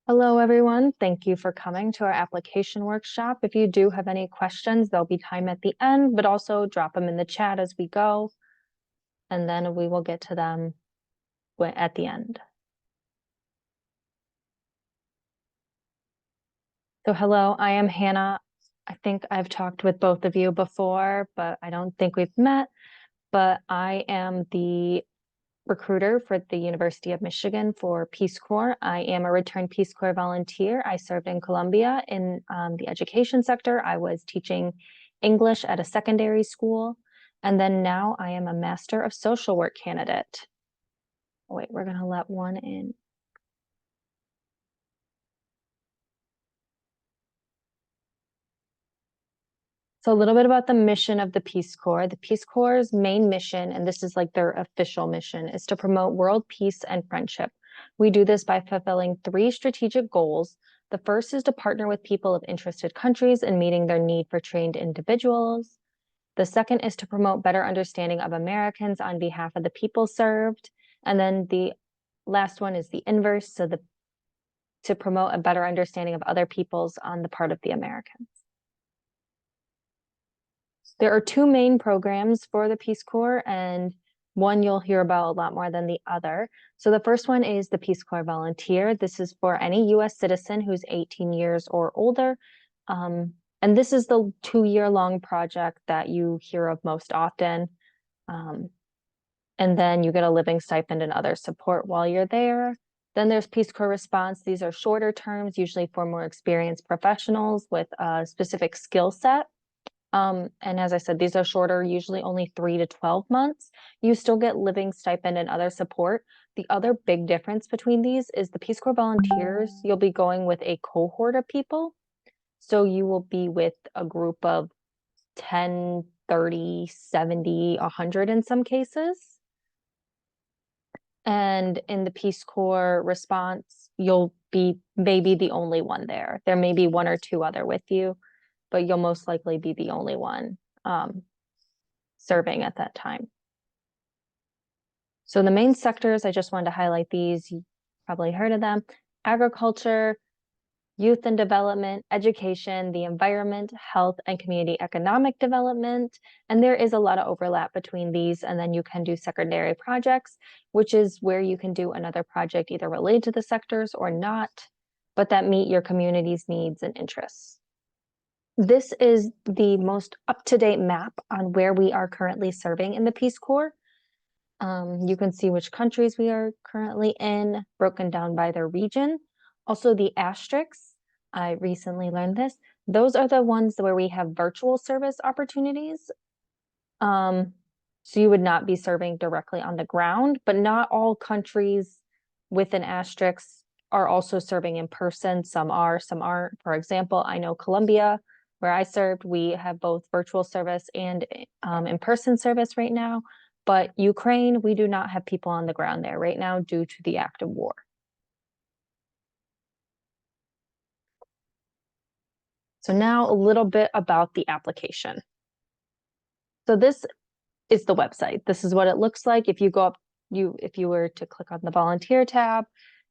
Hello, everyone. Thank you for coming to our application workshop. If you do have any questions, there'll be time at the end, but also drop them in the chat as we go, and then we will get to them at the end. So hello, I am Hannah. I think I've talked with both of you before, but I don't think we've met. But I am the recruiter for the University of Michigan for Peace Corps. I am a returned Peace Corps volunteer. I served in Colombia in the education sector. I was teaching English at a secondary school. And then now I am a Master of Social Work candidate. Wait, we're going to let one in. So a little bit about the mission of the Peace Corps. The Peace Corps' main mission, and this is like their official mission, is to promote world peace and friendship. We do this by fulfilling three strategic goals. The first is to partner with people of interested countries in meeting their need for trained individuals. The second is to promote better understanding of Americans on behalf of the people served. And then the last one is the inverse, so to promote a better understanding of other peoples on the part of the Americans. There are two main programs for the Peace Corps, and one you'll hear about a lot more than the other. So the first one is the Peace Corps Volunteer. This is for any US citizen who's 18 years or older. And this is the 2-year-long project that you hear of most often. And then you get a living stipend and other support while you're there. Then there's Peace Corps Response. These are shorter terms, usually for more experienced professionals with a specific skill set. And as I said, these are shorter, usually only 3 to 12 months. You still get living stipend and other support. The other big difference between these is the Peace Corps volunteers, you'll be going with a cohort of people. So you will be with a group of 10, 30, 70, 100 in some cases. And in the Peace Corps response, you'll be maybe the only one there. There may be one or two other with you, but you'll most likely be the only one serving at that time. So the main sectors, I just wanted to highlight these. You probably heard of them: agriculture, youth and development, education, the environment, health, and community economic development. And there is a lot of overlap between these. And then you can do secondary projects, which is where you can do another project either related to the sectors or not, but that meet your community's needs and interests. This is the most up-to-date map on where we are currently serving in the Peace Corps. You can see which countries we are currently in, broken down by their region. Also, the asterisks, I recently learned this, those are the ones where we have virtual service opportunities. So you would not be serving directly on the ground, but not all countries with an asterisk are also serving in person. Some are, some aren't. For example, I know Colombia, where I served, we have both virtual service and in-person service right now. But Ukraine, we do not have people on the ground there right now due to the active war. So now a little bit about the application. So this is the website. This is what it looks like. If you go up, if you were to click on the volunteer tab,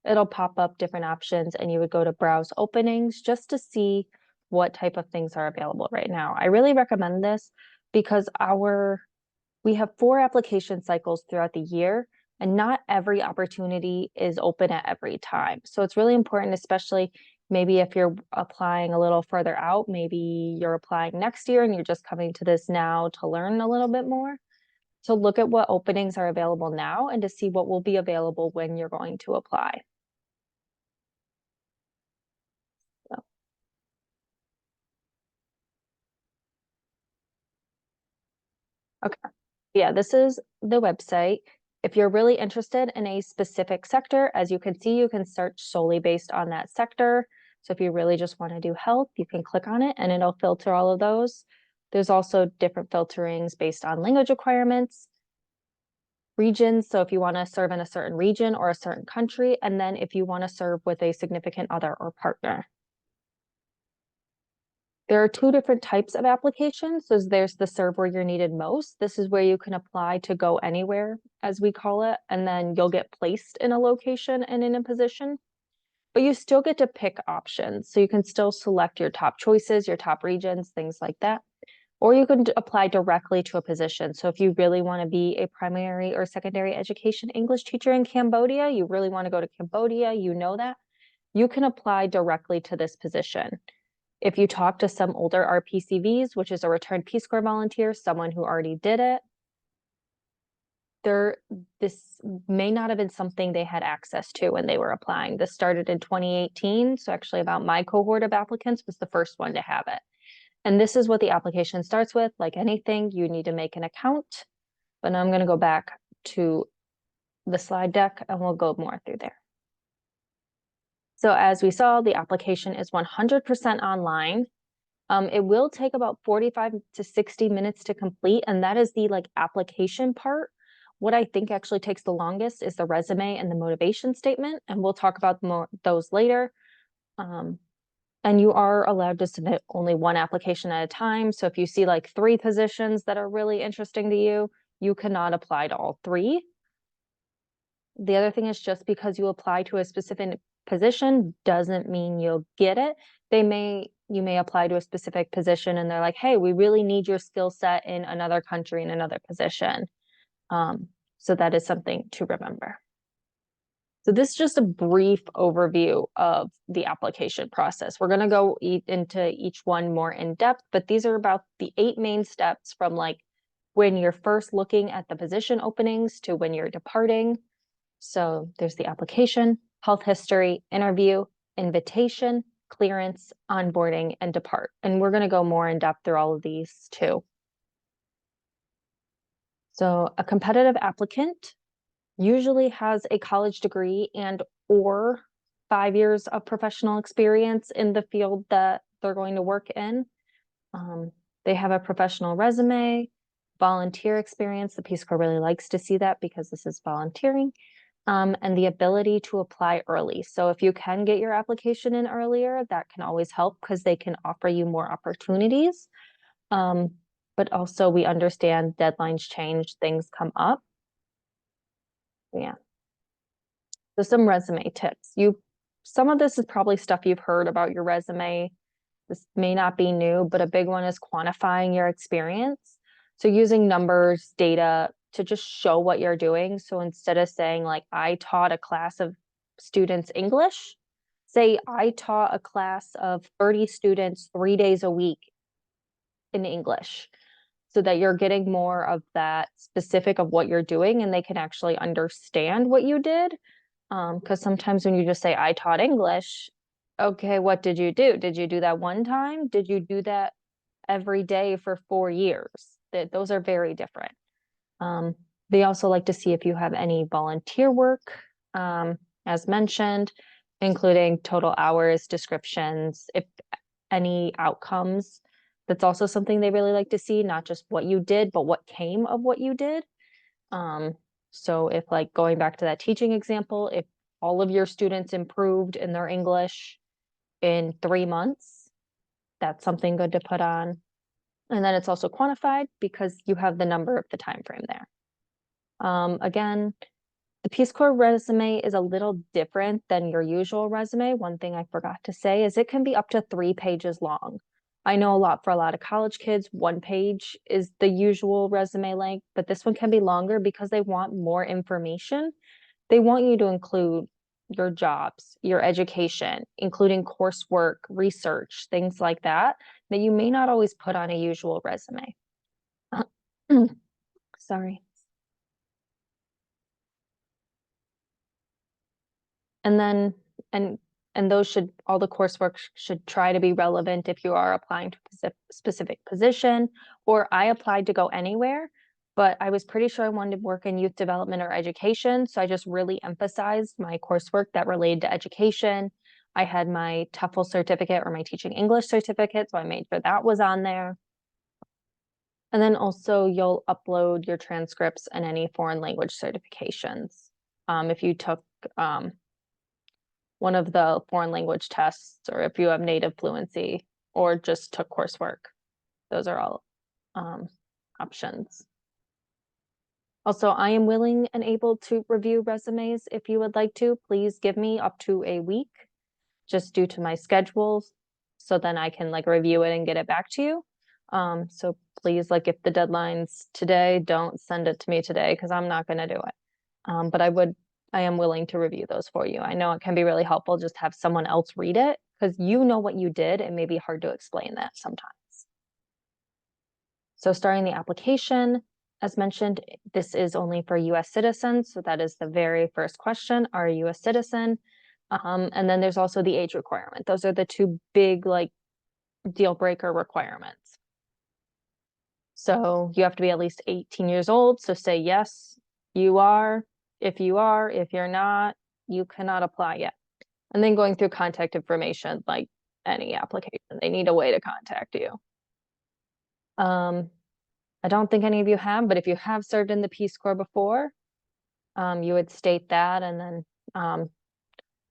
it'll pop up different options and you would go to browse openings just to see what type of things are available right now. I really recommend this because we have 4 application cycles throughout the year, and not every opportunity is open at every time. So it's really important, especially maybe if you're applying a little further out, maybe you're applying next year and you're just coming to this now to learn a little bit more, to look at what openings are available now and to see what will be available when you're going to apply. So. Okay. Yeah, this is the website. If you're really interested in a specific sector, as you can see, you can search solely based on that sector. So if you really just want to do health, you can click on it and it'll filter all of those. There's also different filterings based on language requirements, regions. So if you want to serve in a certain region or a certain country, and then if you want to serve with a significant other or partner. There are 2 different types of applications. So there's the serve where you're needed most. This is where you can apply to go anywhere, as we call it, and then you'll get placed in a location and in a position. but you still get to pick options. So you can still select your top choices, your top regions, things like that. Or you can apply directly to a position. So if you really want to be a primary or secondary education English teacher in Cambodia, you really want to go to Cambodia, you know that, you can apply directly to this position. If you talk to some older RPCVs, which is a returned Peace Corps volunteer, someone who already did it, this may not have been something they had access to when they were applying. This started in 2018. So actually about my cohort of applicants was the first one to have it. And this is what the application starts with. Like anything, you need to make an account. But now I'm going to go back to the slide deck and we'll go more through there. So as we saw, the application is 100% online. It will take about 45 to 60 minutes to complete, and that is the like application part. What I think actually takes the longest is the resume and the motivation statement, and we'll talk about those later. And you are allowed to submit only one application at a time. So if you see like 3 positions that are really interesting to you, you cannot apply to all 3. The other thing is just because you apply to a specific position doesn't mean you'll get it. You may apply to a specific position and they're like, hey, we really need your skill set in another country, in another position. So that is something to remember. So this is just a brief overview of the application process. We're going to go into each one more in depth, but these are about the 8 main steps from like when you're first looking at the position openings to when you're departing. So there's the application, health history, interview, invitation, clearance, onboarding, and depart. And we're going to go more in depth through all of these too. So a competitive applicant usually has a college degree and or 5 years of professional experience in the field that they're going to work in. They have a professional resume, volunteer experience. The Peace Corps really likes to see that because this is volunteering. And the ability to apply early. So if you can get your application in earlier, that can always help because they can offer you more opportunities. But also we understand deadlines change, things come up. Yeah. So some resume tips. Some of this is probably stuff you've heard about your resume. This may not be new, but a big one is quantifying your experience. So using numbers, data to just show what you're doing. So instead of saying like, I taught a class of students English, say I taught a class of 30 students 3 days a week in English, so that you're getting more of that specific of what you're doing and they can actually understand what you did. Because sometimes when you just say, I taught English, okay, what did you do? Did you do that one time? Did you do that every day for 4 years? Those are very different. They also like to see if you have any volunteer work, as mentioned, including total hours, descriptions, if any outcomes. That's also something they really like to see, not just what you did, but what came of what you did. So if like going back to that teaching example, if all of your students improved in their English in 3 months, that's something good to put on. And then it's also quantified because you have the number of the time frame there. Again, the Peace Corps resume is a little different than your usual resume. One thing I forgot to say is it can be up to 3 pages long. I know for a lot of college kids, 1 page is the usual resume length, but this one can be longer because they want more information. They want you to include your jobs, your education, including coursework, research, things like that you may not always put on a usual resume. Sorry. And then, and those all the coursework should try to be relevant if you are applying to a specific position, or I applied to go anywhere, but I was pretty sure I wanted to work in youth development or education. So I just really emphasized my coursework that related to education. I had my TOEFL certificate or my teaching English certificate, so I made sure that was on there. And then also you'll upload your transcripts and any foreign language certifications. If you took one of the foreign language tests, or if you have native fluency, or just took coursework, those are all options. Also, I am willing and able to review resumes. If you would like to, please give me up to a week. just due to my schedules. So then I can like review it and get it back to you. So please, like if the deadline's today, don't send it to me today because I'm not gonna do it. But I am willing to review those for you. I know it can be really helpful just to have someone else read it because you know what you did. It may be hard to explain that sometimes. So starting the application, as mentioned, this is only for US citizens. So that is the very first question. Are you a citizen? And then there's also the age requirement. Those are the two big like deal breaker requirements. So you have to be at least 18 years old. So say yes, you are. If you're not, you cannot apply yet. And then going through contact information, like any application, they need a way to contact you. I don't think any of you have, but if you have served in the Peace Corps before, you would state that. And then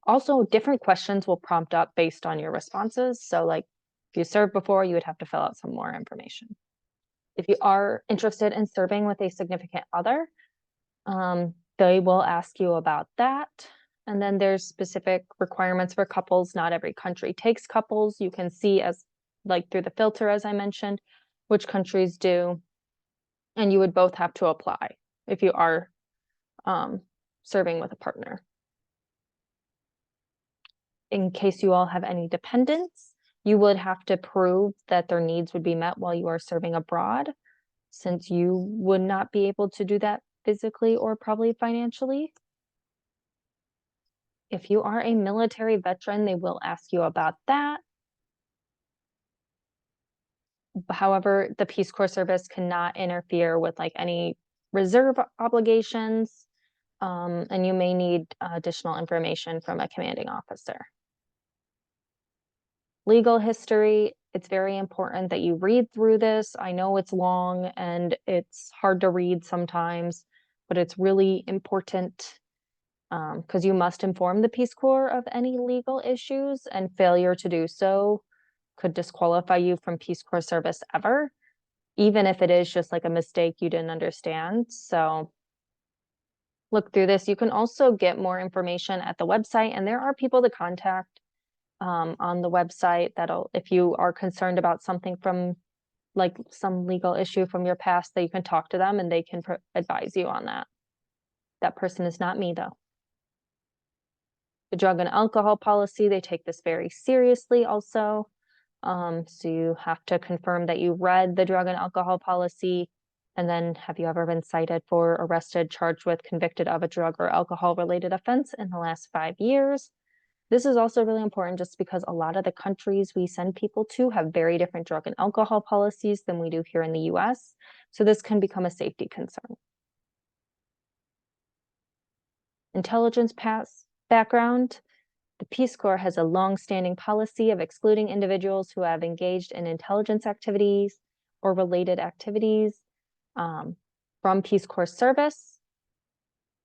also different questions will prompt up based on your responses. So like if you served before, you would have to fill out some more information. If you are interested in serving with a significant other, they will ask you about that. And then there's specific requirements for couples. Not every country takes couples. You can see as like through the filter, as I mentioned, which countries do. And you would both have to apply if you are serving with a partner. In case you all have any dependents, you would have to prove that their needs would be met while you are serving abroad, since you would not be able to do that physically or probably financially. If you are a military veteran, they will ask you about that. However, the Peace Corps service cannot interfere with like any reserve obligations, and you may need additional information from a commanding officer. Legal history, it's very important that you read through this. I know it's long and it's hard to read sometimes, but it's really important because you must inform the Peace Corps of any legal issues, and failure to do so could disqualify you from Peace Corps service ever, even if it is just like a mistake you didn't understand. So look through this. You can also get more information at the website, and there are people to contact on the website that'll, if you are concerned about something from like some legal issue from your past, that you can talk to them and they can advise you on that. That person is not me though. The drug and alcohol policy, they take this very seriously also. So you have to confirm that you read the drug and alcohol policy. And then have you ever been cited for, arrested, charged with, convicted of a drug or alcohol related offense in the last 5 years? This is also really important just because a lot of the countries we send people to have very different drug and alcohol policies than we do here in the US. So this can become a safety concern. Intelligence background. The Peace Corps has a long-standing policy of excluding individuals who have engaged in intelligence activities or related activities from Peace Corps service.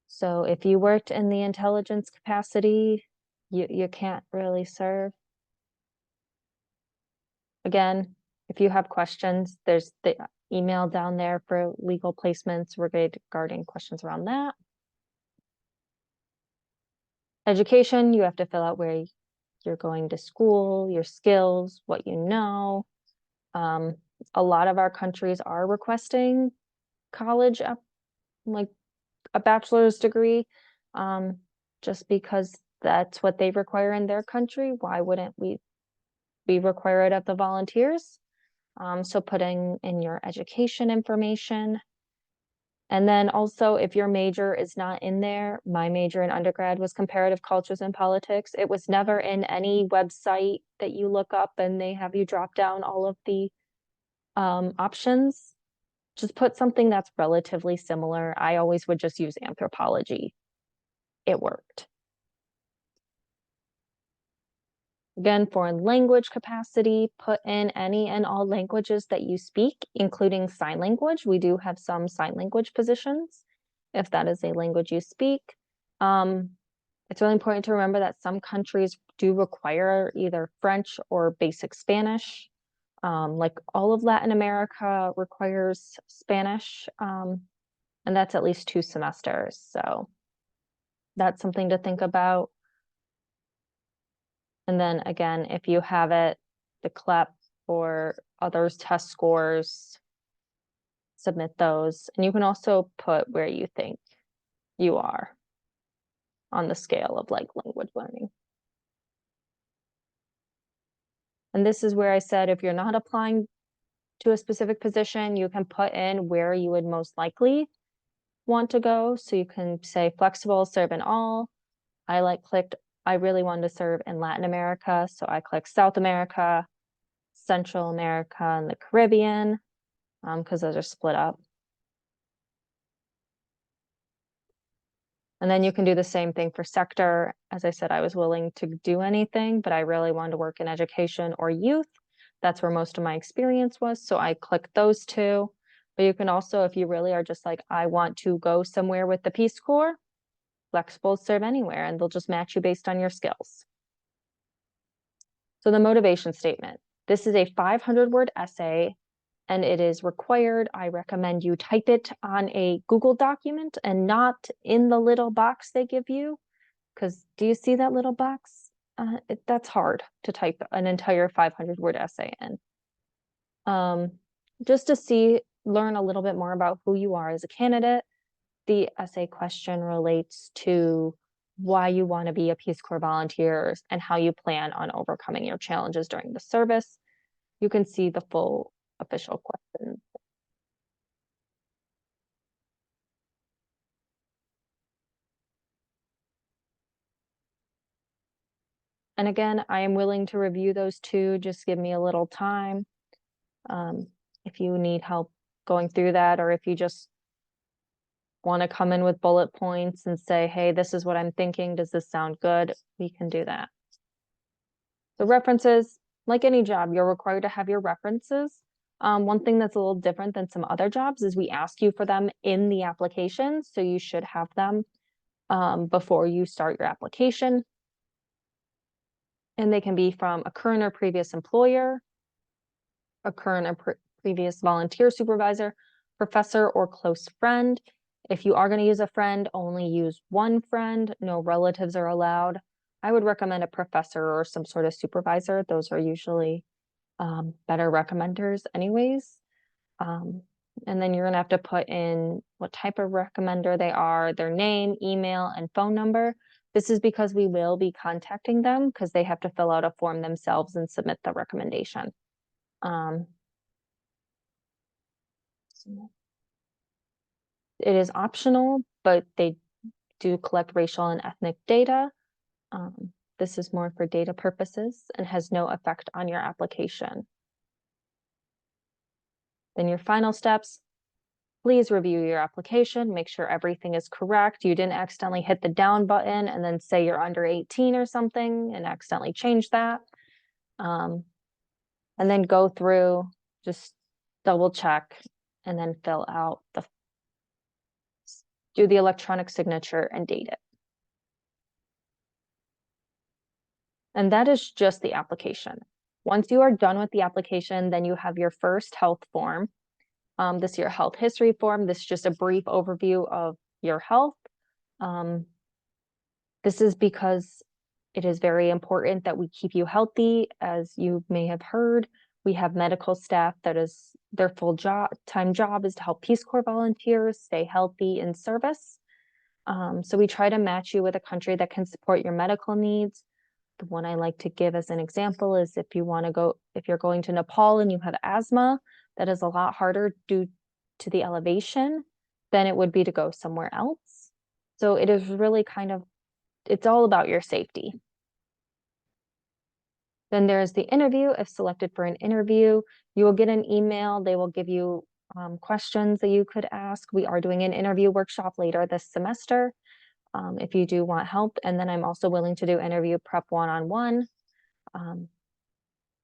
So if you worked in the intelligence capacity, you can't really serve. Again, if you have questions, there's the email down there for legal placements regarding questions around that. Education, you have to fill out where you're going to school, your skills, what you know. A lot of our countries are requesting college, like a bachelor's degree, just because that's what they require in their country. Why wouldn't we require it of the volunteers? So putting in your education information. And then also, if your major is not in there, my major in undergrad was comparative cultures and politics. It was never in any website that you look up and they have you drop down all of the options. Just put something that's relatively similar. I always would just use anthropology. It worked. Again, foreign language capacity, put in any and all languages that you speak, including sign language. We do have some sign language positions, if that is a language you speak. It's really important to remember that some countries do require either French or basic Spanish. Like all of Latin America requires Spanish, and that's at least 2 semesters. So that's something to think about. And then again, if you have it, the CLEP or others test scores, submit those. And you can also put where you think you are on the scale of like language learning. And this is where I said, if you're not applying to a specific position, you can put in where you would most likely want to go. So you can say flexible, serve in all. I really wanted to serve in Latin America. So I clicked South America, Central America, and the Caribbean, because those are split up. And then you can do the same thing for sector. As I said, I was willing to do anything, but I really wanted to work in education or youth. That's where most of my experience was. So I clicked those two. But you can also, if you really are just like, I want to go somewhere with the Peace Corps, flexible serve anywhere, and they'll just match you based on your skills. So the motivation statement. This is a 500-word essay and it is required. I recommend you type it on a Google document and not in the little box they give you. Because do you see that little box? That's hard to type an entire 500-word essay in. Just to learn a little bit more about who you are as a candidate. The essay question relates to why you want to be a Peace Corps volunteer and how you plan on overcoming your challenges during the service. You can see the full official questions. And again, I am willing to review those too. Just give me a little time. If you need help going through that, or if you just want to come in with bullet points and say, hey, this is what I'm thinking. Does this sound good? We can do that. The references, like any job, you're required to have your references. One thing that's a little different than some other jobs is we ask you for them in the application. So you should have them before you start your application. And they can be from a current or previous employer, a current or previous volunteer supervisor, professor, or close friend. If you are going to use a friend, only use one friend. No relatives are allowed. I would recommend a professor or some sort of supervisor. Those are usually better recommenders anyways. And then you're going to have to put in what type of recommender they are, their name, email, and phone number. This is because we will be contacting them because they have to fill out a form themselves and submit the recommendation. It is optional, but they do collect racial and ethnic data. This is more for data purposes and has no effect on your application. Then your final steps, please review your application, make sure everything is correct. You didn't accidentally hit the down button and then say you're under 18 or something and accidentally change that. And then go through, just double check and then fill out do the electronic signature and date it. And that is just the application. Once you are done with the application, then you have your first health form. This is your health history form. This is just a brief overview of your health. This is because it is very important that we keep you healthy. As you may have heard, we have medical staff that is their full-time job is to help Peace Corps volunteers stay healthy in service. So we try to match you with a country that can support your medical needs. The one I like to give as an example is if you're going to Nepal and you have asthma, that is a lot harder due to the elevation than it would be to go somewhere else. So it is really it's all about your safety. Then there's the interview. If selected for an interview, you will get an email. They will give you questions that you could ask. We are doing an interview workshop later this semester. If you do want help. And then I'm also willing to do interview prep one-on-one.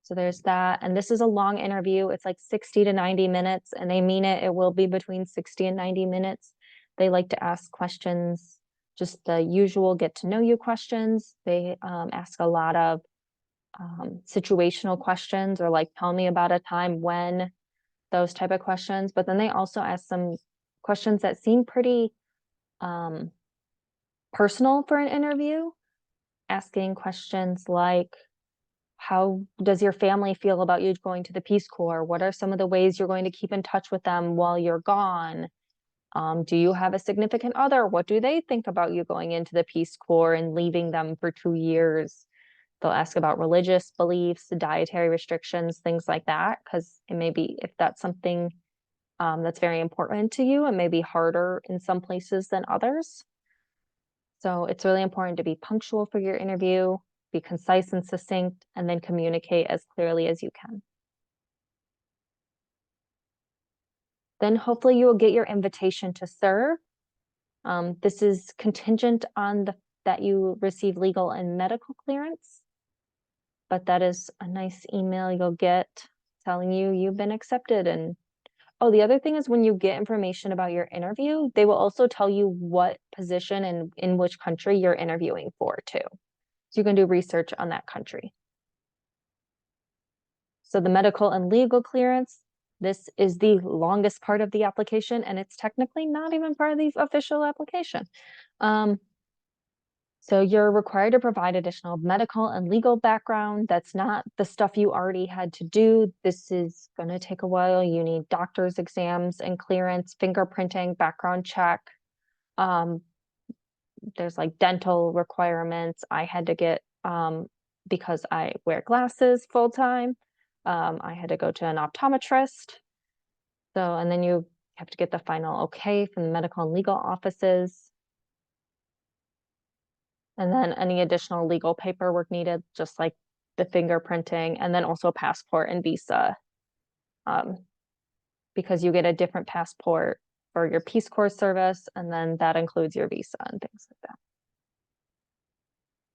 So there's that. And this is a long interview. It's like 60 to 90 minutes, and they mean it. It will be between 60 and 90 minutes. They like to ask questions, just the usual get to know you questions. They ask a lot of situational questions, or like tell me about a time when, those type of questions. But then they also ask some questions that seem pretty personal for an interview, asking questions like, How does your family feel about you going to the Peace Corps? What are some of the ways you're going to keep in touch with them while you're gone? Do you have a significant other? What do they think about you going into the Peace Corps and leaving them for 2 years? They'll ask about religious beliefs, dietary restrictions, things like that, because it may be, if that's something that's very important to you, it may be harder in some places than others. So it's really important to be punctual for your interview, be concise and succinct, and then communicate as clearly as you can. Then hopefully you will get your invitation to serve. This is contingent on that you receive legal and medical clearance, but that is a nice email you'll get telling you you've been accepted. And oh, the other thing is when you get information about your interview, they will also tell you what position and in which country you're interviewing for too. So you can do research on that country. So the medical and legal clearance, this is the longest part of the application, and it's technically not even part of the official application. So you're required to provide additional medical and legal background. That's not the stuff you already had to do. This is going to take a while. You need doctor's exams and clearance, fingerprinting, background check. There's like dental requirements. I had to get, because I wear glasses full time, I had to go to an optometrist. So, and then you have to get the final okay from the medical and legal offices. And then any additional legal paperwork needed, just like the fingerprinting, and then also passport and visa. Because you get a different passport for your Peace Corps service, and then that includes your visa and things like that.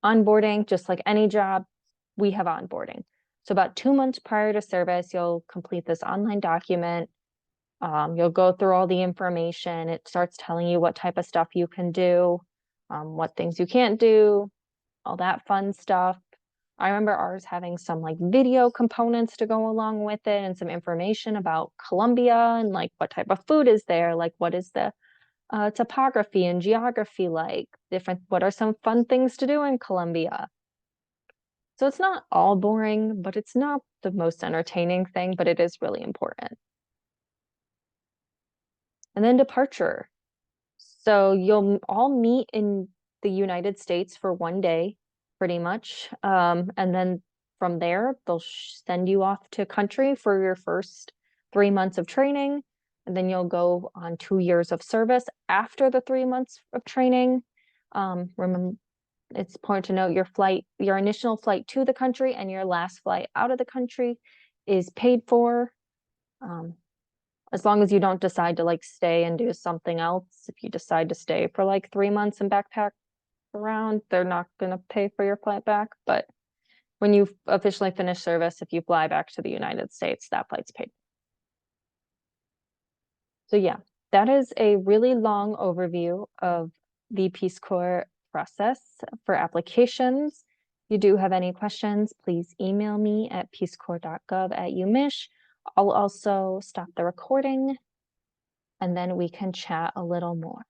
Onboarding, just like any job, we have onboarding. So about 2 months prior to service, you'll complete this online document. You'll go through all the information. It starts telling you what type of stuff you can do, what things you can't do, all that fun stuff. I remember ours having some like video components to go along with it and some information about Colombia and like what type of food is there, like what is the topography and geography like, what are some fun things to do in Colombia. So it's not all boring, but it's not the most entertaining thing, but it is really important. And then departure. So you'll all meet in the United States for 1 day, pretty much. And then from there, they'll send you off to country for your first 3 months of training. And then you'll go on 2 years of service after the 3 months of training. Remember, it's important to note your initial flight to the country and your last flight out of the country is paid for. As long as you don't decide to like stay and do something else. If you decide to stay for like 3 months and backpack around, they're not going to pay for your flight back. But when you officially finish service, if you fly back to the United States, that flight's paid. So yeah, that is a really long overview of the Peace Corps process for applications. If you do have any questions, please email me at peacecorps.gov@umich. I'll also stop the recording and then we can chat a little more.